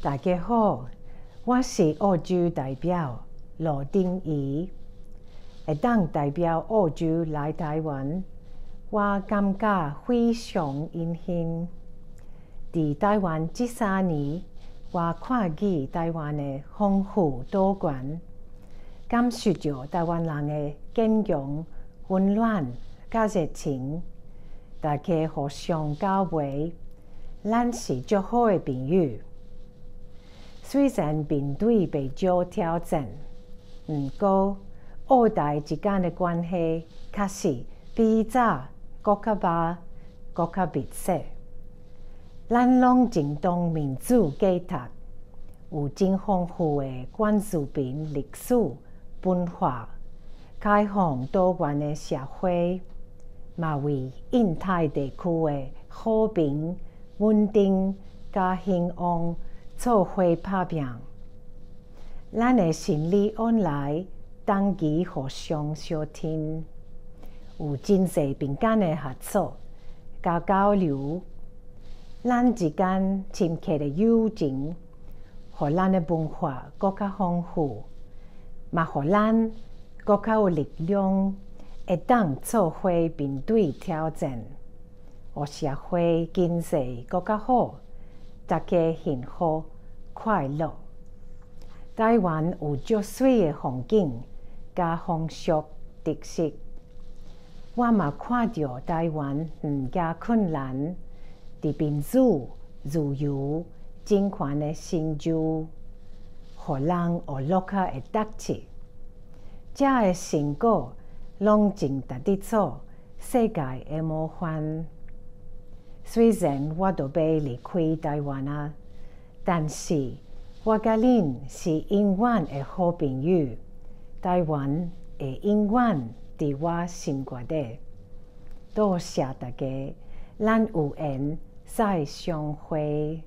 大家好，我是澳洲代表罗丁仪，会当代表澳洲来台湾，我感觉非常荣幸。伫台湾这3年，我看见台湾的丰富多元，感受着台湾人的坚强、温暖、甲热情，大家互相交陪，咱是足好的朋友。虽然面对不少挑战，不过澳台之间的关系确实比早搁较密、搁较密切。咱拢正当民主价值，有真丰富的原住民历史、文化，开放多元的社会，嘛为印太地区的和平、稳定、甲兴旺做伙打拼。咱的心理往来长期互相相挺，有真侪频繁的合作、甲交流。咱之间深刻的友情，互咱的文化搁较丰富，嘛互咱搁较有力量，会当做伙面对挑战，互社会经济搁较好，大家幸福快乐。台湾有足水的风景甲风俗特色，我嘛看到台湾毋惊困难。伫民主、自由、人权的成就，互人学落较会踏实。这个成果拢正值得做世界的模范。虽然我都要离开台湾啊，但是我甲恁是永远的好朋友。台湾会永远伫我心肝底。多谢大家，咱有缘再相会。